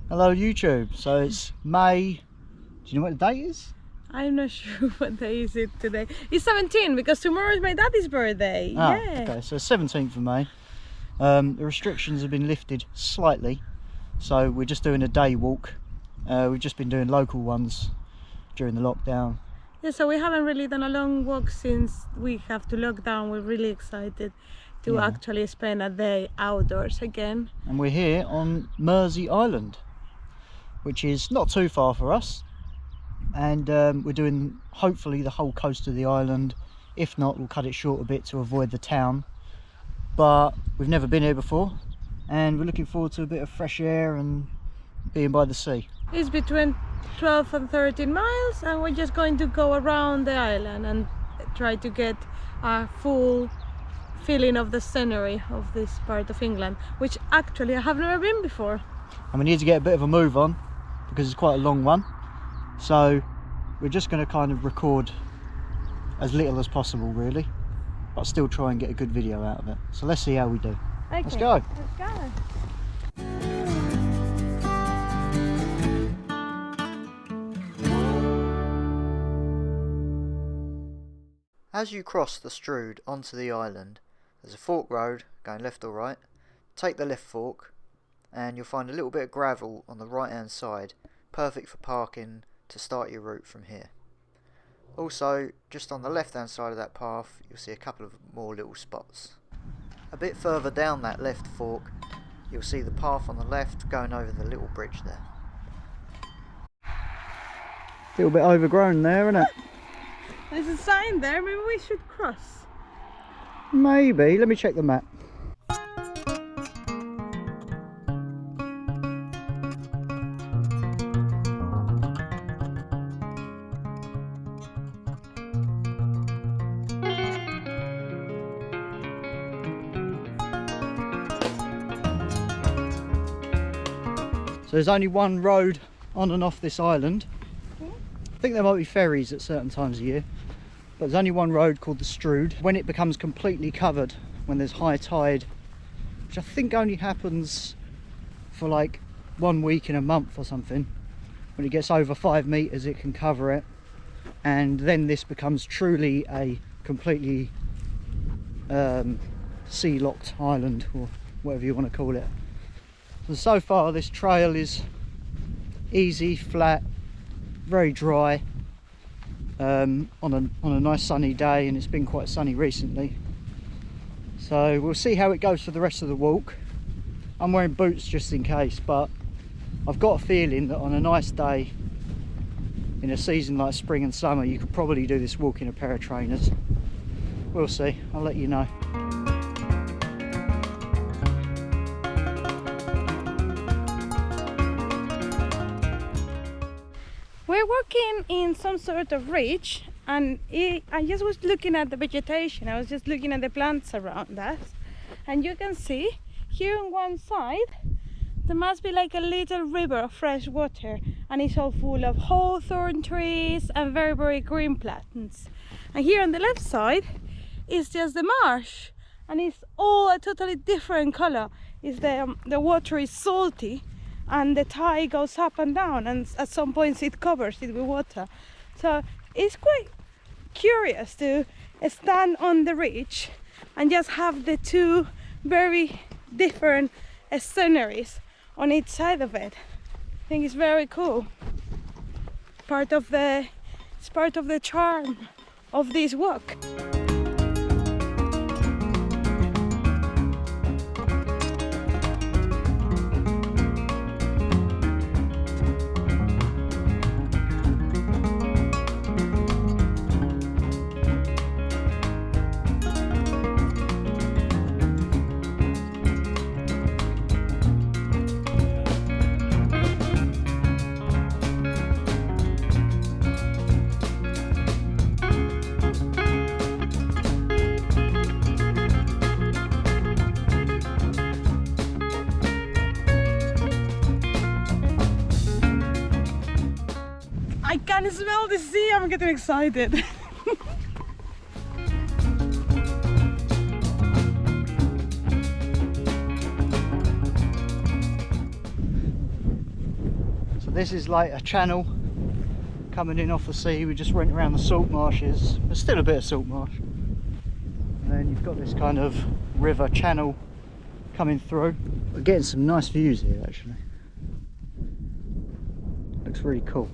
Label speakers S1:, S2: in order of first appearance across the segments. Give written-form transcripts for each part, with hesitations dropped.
S1: Hello YouTube. So it's May. Do you know what the date is?
S2: I'm not sure what day is it today. It's 17 because tomorrow is my daddy's birthday. Yeah.
S1: Okay, so 17th of May. The restrictions have been lifted slightly, so we're just doing a day walk. We've just been doing local ones during the lockdown.
S2: Yeah, so we haven't really done a long walk since we have to lock down. We're really excited to actually spend a day outdoors again.
S1: And we're here on Mersea Island, which is not too far for us. And we're doing hopefully the whole coast of the island. If not, we'll cut it short a bit to avoid the town. But we've never been here before, and we're looking forward to a bit of fresh air and being by the sea.
S2: It's between 12 and 13 miles, and we're just going to go around the island and try to get a full feeling of the scenery of this part of England, which actually I have never been before.
S1: And we need to get a bit of a move on because it's quite a long one. So we're just going to kind of record as little as possible really, but still try and get a good video out of it. So let's see how we do.
S2: Okay,
S1: Let's go.
S2: Let's go.
S1: As you cross the Strood onto the island, there's a fork road going left or right. Take the left fork and you'll find a little bit of gravel on the right hand side, perfect for parking to start your route from here. Also, just on the left hand side of that path, you'll see a couple of more little spots. A bit further down that left fork, you'll see the path on the left going over the little bridge there. A little bit overgrown there, isn't it?
S2: There's a sign there, maybe we should cross.
S1: Maybe, let me check the map. So there's only one road on and off this island. I think there might be ferries at certain times of year, but there's only one road called the Strood. When it becomes completely covered, when there's high tide, which I think only happens for like 1 week in a month or something, when it gets over 5 meters it can cover it, and then this becomes truly a completely sea-locked island, or whatever you want to call it. So far this trail is easy, flat, very dry, on a nice sunny day, and it's been quite sunny recently. So we'll see how it goes for the rest of the walk. I'm wearing boots just in case, but I've got a feeling that on a nice day in a season like spring and summer you could probably do this walk in a pair of trainers. We'll see, I'll let you know.
S2: We're walking in some sort of ridge, and I just was looking at the vegetation. I was just looking at the plants around us, and you can see here on one side there must be like a little river of fresh water, and it's all full of hawthorn trees and very, very green plants. And here on the left side is just the marsh, and it's all a totally different color. It's the water is salty, and the tide goes up and down, and at some points it covers it with water. So it's quite curious to stand on the ridge and just have the two very different sceneries on each side of it. I think it's very cool. It's part of the charm of this walk. I can smell the sea, I'm getting excited.
S1: So this is like a channel coming in off the sea. We just went around the salt marshes. There's still a bit of salt marsh. And then you've got this kind of river channel coming through. We're getting some nice views here actually. Looks really cool.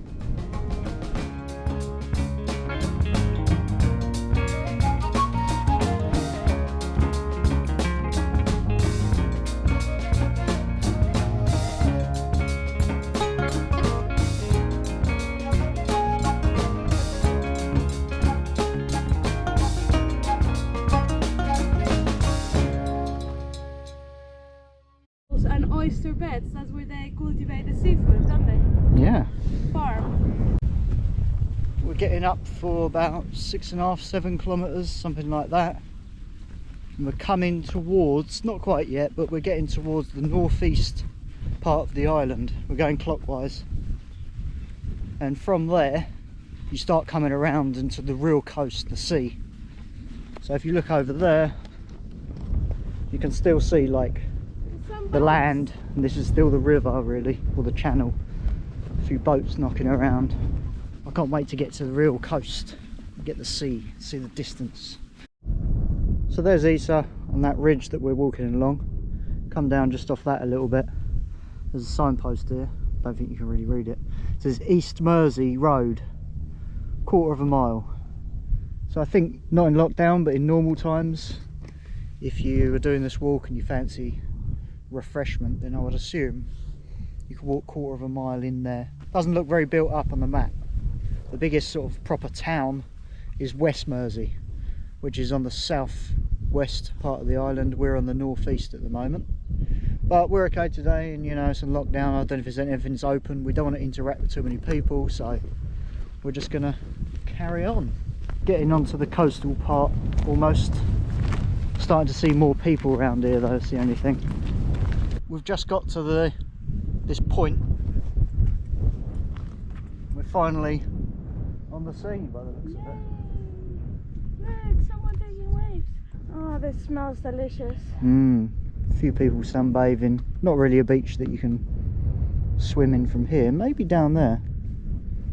S2: And oyster beds, that's where they cultivate the seafood, don't they?
S1: Yeah.
S2: Farm.
S1: We're getting up for about 6.5, 7 kilometres, something like that. And we're coming towards, not quite yet, but we're getting towards the northeast part of the island. We're going clockwise. And from there, you start coming around into the real coast, the sea. So if you look over there, you can still see like the land, and this is still the river really, or the channel. A few boats knocking around. I can't wait to get to the real coast, get the sea, see the distance. So there's Issa on that ridge that we're walking along. Come down just off that a little bit. There's a signpost here, don't think you can really read it. It says East Mersey Road, 1/4 mile. So I think not in lockdown, but in normal times, if you are doing this walk and you fancy refreshment, then I would assume you could walk 1/4 mile in there. Doesn't look very built up on the map. The biggest sort of proper town is West Mersey, which is on the south-west part of the island. We're on the northeast at the moment, but we're okay today, and you know, it's in lockdown. I don't know if there's anything's open. We don't want to interact with too many people, so we're just gonna carry on. Getting onto the coastal part almost. Starting to see more people around here though, that's the only thing. We've just got to this point. We're finally on the sea by the looks of it.
S2: Look, someone taking waves. Oh, this smells delicious.
S1: A few people sunbathing. Not really a beach that you can swim in from here. Maybe down there.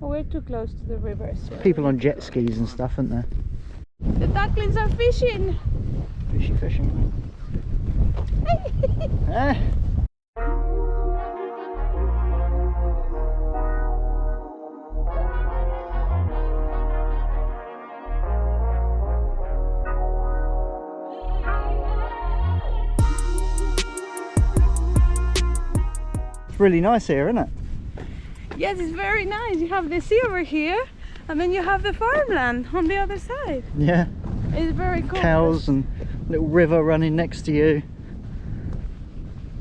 S2: Oh, we're too close to the river. So
S1: People on jet skis and stuff, aren't there?
S2: the ducklings are fishing.
S1: Fishy fishing. Eh? It's really nice here, isn't it?
S2: Yes, it's very nice. You have the sea over here, and then you have the farmland on the other side.
S1: Yeah.
S2: It's very cool.
S1: Cows and little river running next to you.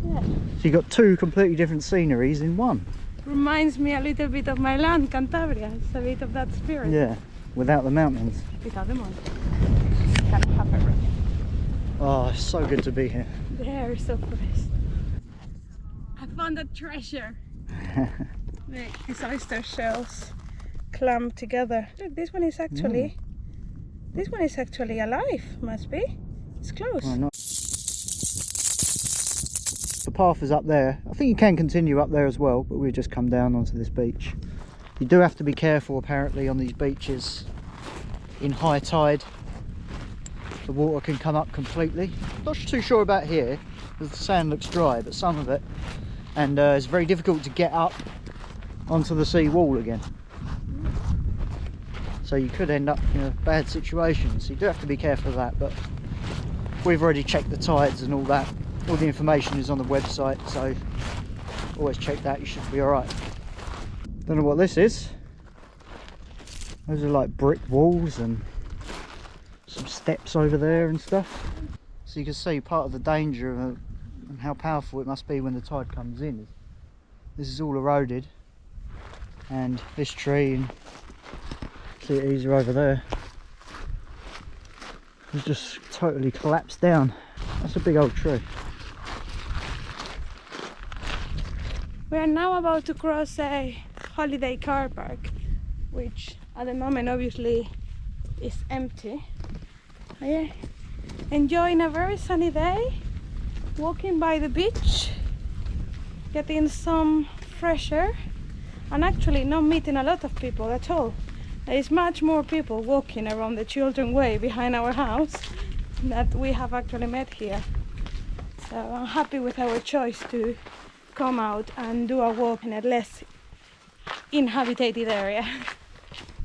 S2: Yeah.
S1: So you've got two completely different sceneries in one.
S2: Reminds me a little bit of my land, Cantabria. It's a bit of that spirit.
S1: Yeah, without the mountains.
S2: Without the mountains. Kind of have everything.
S1: Oh, it's so good to be here.
S2: The air is so fresh. I found a treasure. Look, these oyster shells clamped together. Look, this one is actually alive. Must be. It's close.
S1: Why not? The path is up there. I think you can continue up there as well, but we've just come down onto this beach. You do have to be careful apparently on these beaches in high tide. The water can come up completely. Not too sure about here because the sand looks dry, but some of it, and it's very difficult to get up onto the sea wall again. So you could end up in a bad situation. So you do have to be careful of that, but we've already checked the tides and all that. All the information is on the website, so always check that, you should be alright. Don't know what this is. Those are like brick walls and some steps over there and stuff. So you can see part of the danger of and how powerful it must be when the tide comes in. This is all eroded, and this tree, and see it easier over there, it's just totally collapsed down. That's a big old tree.
S2: We are now about to cross a holiday car park, which at the moment obviously is empty. Yeah. Enjoying a very sunny day, walking by the beach, getting some fresh air, and actually not meeting a lot of people at all. There is much more people walking around the Children's Way behind our house that we have actually met here. So I'm happy with our choice to come out and do a walk in a less inhabited area.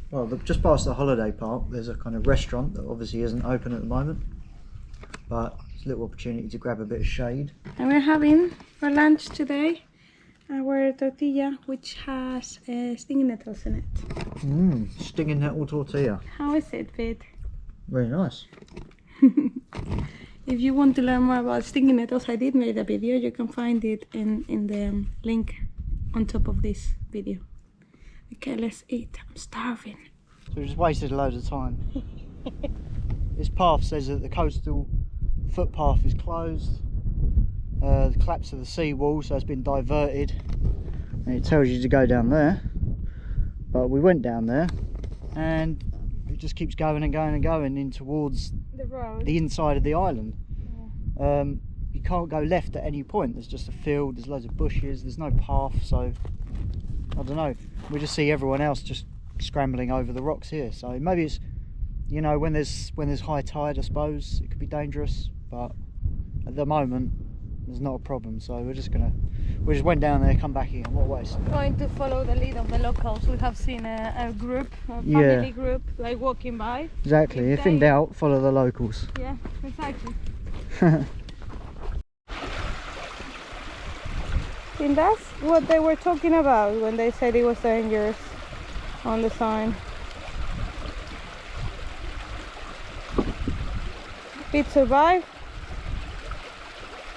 S1: Well, just past the holiday park, there's a kind of restaurant that obviously isn't open at the moment, but it's a little opportunity to grab a bit of shade.
S2: And we're having for lunch today our tortilla, which has stinging nettles in it.
S1: Stinging nettle tortilla.
S2: How is it, Pete?
S1: Very nice.
S2: If you want to learn more about stinging nettles, I did make a video. You can find it in the link on top of this video. Okay, let's eat. I'm starving.
S1: So we just wasted a load of time. This path says that the coastal footpath is closed. The collapse of the seawall, so it's been diverted, and it tells you to go down there. But we went down there, and it just keeps going and going and going in towards
S2: The road.
S1: the inside of the island.
S2: Yeah.
S1: You can't go left at any point. There's just a field. There's loads of bushes. There's no path, so I don't know. We just see everyone else just scrambling over the rocks here. So maybe it's, you know, when there's high tide, I suppose it could be dangerous. But at the moment, there's not a problem. So we just went down there, come back again. What a waste.
S2: Going to follow the lead of the locals. We have seen a group, a family group, like walking by.
S1: Exactly. If in doubt, follow the locals.
S2: Yeah, exactly. And that's what they were talking about when they said it was dangerous on the sign. Pete survived.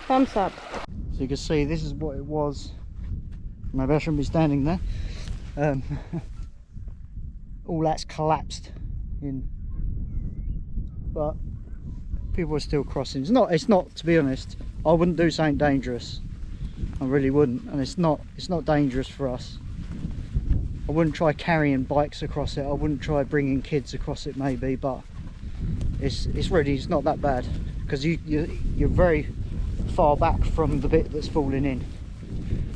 S2: Thumbs up.
S1: So you can see this is what it was. Maybe I shouldn't be standing there. All that's collapsed in, but people are still crossing. It's not, to be honest, I wouldn't do something dangerous. I really wouldn't, and it's not dangerous for us. I wouldn't try carrying bikes across it. I wouldn't try bringing kids across it, maybe, but it's not that bad, because you're very far back from the bit that's falling in.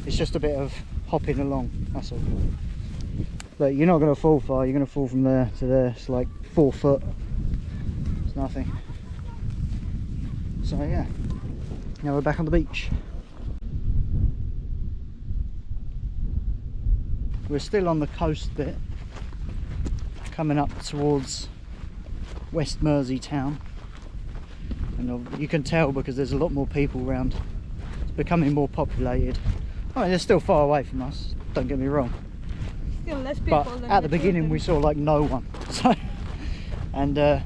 S1: It's just a bit of hopping along, that's all. But you're not going to fall far. You're going to fall from there to there. It's like 4 foot. It's nothing. So yeah, now we're back on the beach. We're still on the coast bit, coming up towards West Mersey town, and you can tell because there's a lot more people around. It's becoming more populated. I mean, they're still far away from us, don't get me wrong,
S2: Still less people
S1: but
S2: than
S1: at the beginning we saw like no one. So, and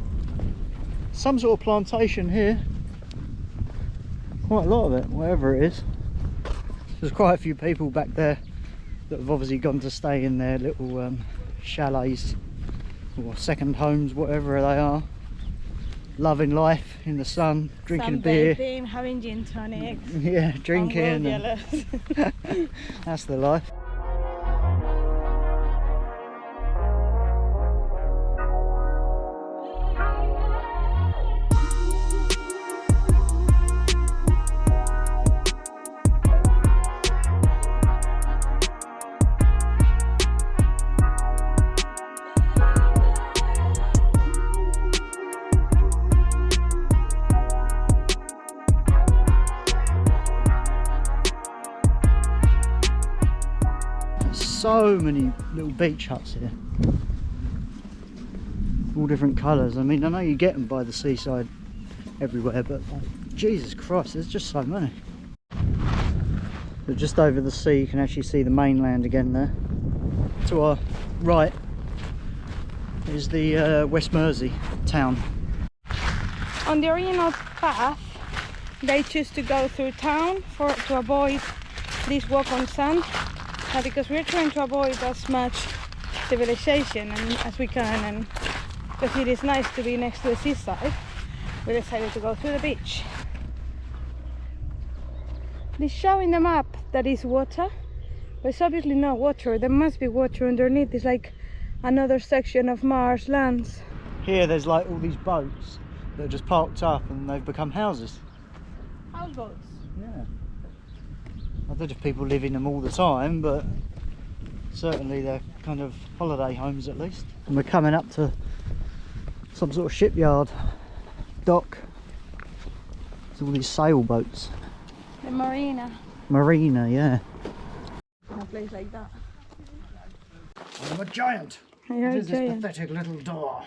S1: some sort of plantation here, quite a lot of it, whatever it is. There's quite a few people back there that have obviously gone to stay in their little chalets or second homes, whatever they are, loving life in the sun, drinking beer,
S2: sunbathing, having gin tonics.
S1: yeah, drinking,
S2: and
S1: that's the life. So many little beach huts here, all different colours. I mean, I know you get them by the seaside everywhere, but like, Jesus Christ, there's just so many. But just over the sea you can actually see the mainland again there. To our right is the West Mersey town.
S2: On the original path, they choose to go through town to avoid this walk on sand. Because we're trying to avoid as much civilization as we can, and because it is nice to be next to the seaside, we decided to go through the beach. They show in the map that is water, but it's obviously not water. There must be water underneath. It's like another section of marshlands.
S1: Here there's like all these boats that are just parked up and they've become houses.
S2: Houseboats?
S1: Yeah. I don't know if people live in them all the time, but Certainly they're kind of holiday homes at least. And we're coming up to some sort of shipyard dock. There's all these sailboats.
S2: The marina.
S1: Marina, yeah.
S2: A place like that.
S1: I'm a giant.
S2: You're
S1: It
S2: a
S1: is this
S2: giant.
S1: pathetic little door.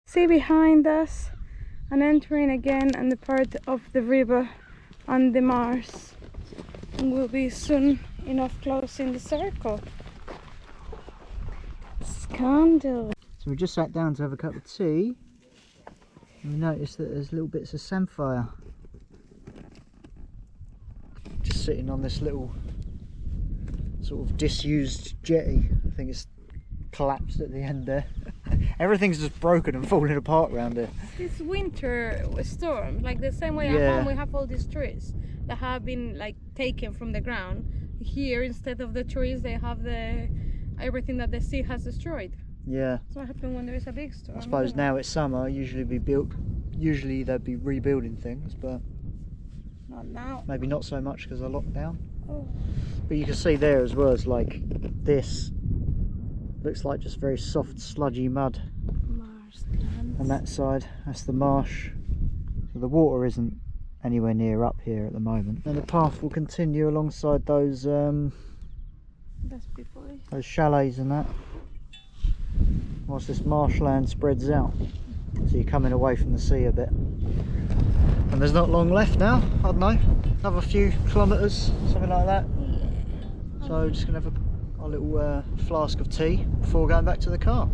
S2: See behind us, and entering again on the part of the river on the Mars. And we'll be soon enough closing the circle. Scandal.
S1: So we just sat down to have a cup of tea. And we noticed that there's little bits of samphire just sitting on this little sort of disused jetty. I think it's collapsed at the end there. Everything's just broken and falling apart around here.
S2: This winter storm, like the same way at
S1: Yeah.
S2: home we have all these trees that have been like taken from the ground. Here, instead of the trees, they have everything that the sea has destroyed.
S1: Yeah.
S2: That's what happens when there is a big storm.
S1: I suppose
S2: isn't it?
S1: now it's summer, usually they'd be rebuilding things, but
S2: Not now.
S1: maybe not so much because of lockdown.
S2: Oh.
S1: But you can see there as well, it's like this looks like just very soft sludgy mud.
S2: Marshlands.
S1: And that side, that's the marsh. So the water isn't anywhere near up here at the moment. And the path will continue alongside those
S2: That's people.
S1: those chalets and that. Whilst this marshland spreads out. So you're coming away from the sea a bit. And there's not long left now, I don't know, another few kilometres, something like that.
S2: Yeah.
S1: So just gonna have a little flask of tea before going back to the car.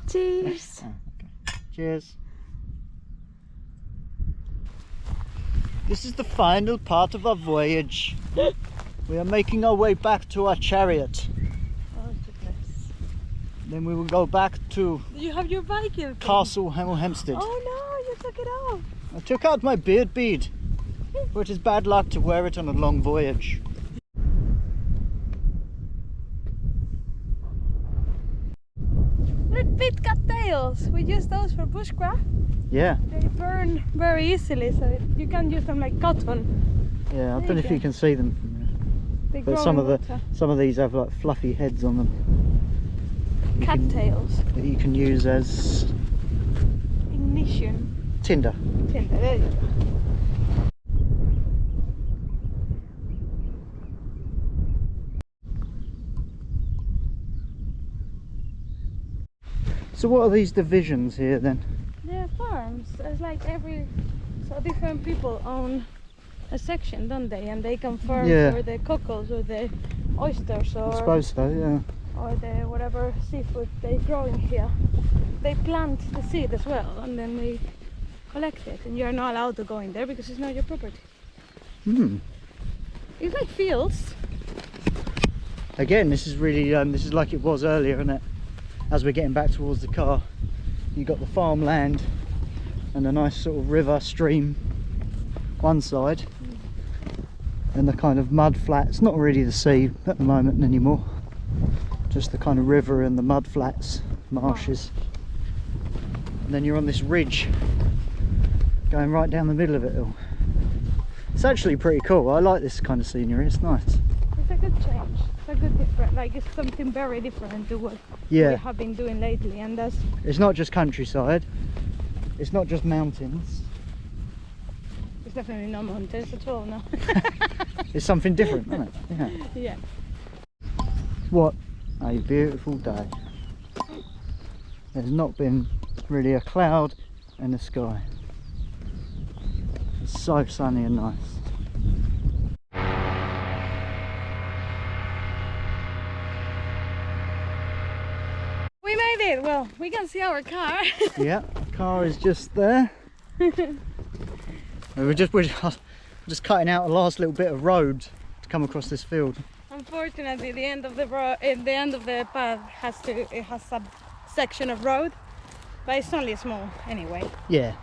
S2: Cheers.
S1: Cheers. This is the final part of our voyage. We are making our way back to our chariot.
S2: Oh goodness.
S1: Then we will go back to
S2: You have your bike in.
S1: Castle Hempstead.
S2: Oh no, you took it off.
S1: I took out my beard bead, for it is bad luck to wear it on a long voyage.
S2: Look, pit cattails. We use those for bushcraft.
S1: Yeah,
S2: They burn very easily, so you can use them like cotton.
S1: yeah. I
S2: There
S1: don't know
S2: you
S1: if you
S2: go.
S1: can see them from
S2: They
S1: there, but
S2: grow
S1: some
S2: in
S1: of
S2: water.
S1: these have like fluffy heads on them
S2: Cattails.
S1: that you can use as
S2: Ignition.
S1: tinder.
S2: Tinder. There you go.
S1: So what are these divisions here then?
S2: They're farms. It's like so different people own a section, don't they? And they can farm
S1: Yeah.
S2: for the cockles or the oysters
S1: I suppose so, yeah.
S2: or the whatever seafood they grow in here. They plant the seed as well, and then they collect it, and you're not allowed to go in there because it's not your property.
S1: Hmm.
S2: It's like fields.
S1: Again, this is really this is like it was earlier, isn't it? As we're getting back towards the car, you got the farmland and a nice sort of river stream one side, and the kind of mud flats. Not really the sea at the moment anymore, just the kind of river and the mud flats, marshes. And then you're on this ridge going right down the middle of it all. It's actually pretty cool. I like this kind of scenery, it's nice.
S2: It's a good change. It's a good different. Like it's something very different to what we
S1: Yeah,
S2: have been doing lately, and that's
S1: it's not just countryside, it's not just mountains,
S2: it's definitely not mountains at all. No.
S1: it's something different, isn't it? Yeah.
S2: Yeah.
S1: What a beautiful day. There's not been really a cloud in the sky. It's so sunny and nice.
S2: We made it. Well, we can see our car.
S1: Yeah, the car is just there. we're just cutting out a last little bit of road to come across this field.
S2: Unfortunately, the end of the path has a section of road, but it's only small anyway.
S1: Yeah,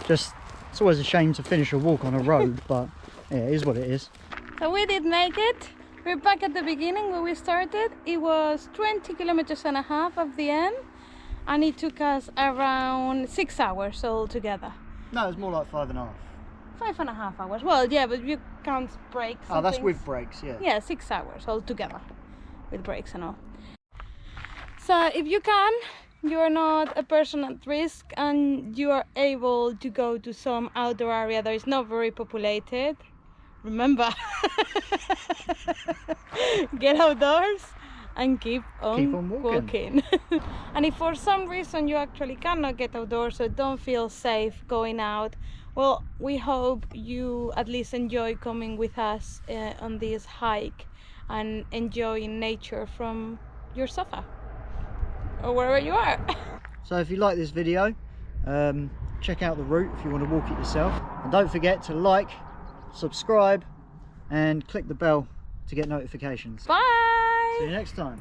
S1: just it's always a shame to finish a walk on a road, but yeah, it is what it is.
S2: So we did make it. We're back at the beginning where we started. It was 20 kilometers and a half of the end, and it took us around 6 hours altogether.
S1: No, it was more like 5.5.
S2: 5.5 hours. Well, yeah, but you count breaks.
S1: Oh, that's with breaks, yeah.
S2: Yeah, 6 hours altogether with breaks and all. So if you can, you are not a person at risk and you are able to go to some outdoor area that is not very populated, remember, get outdoors and keep on walking. And if for some reason you actually cannot get outdoors or don't feel safe going out, well, we hope you at least enjoy coming with us on this hike and enjoying nature from your sofa or wherever you are.
S1: So if you like this video, check out the route if you want to walk it yourself, and don't forget to like, subscribe and click the bell to get notifications.
S2: Bye!
S1: See you next time.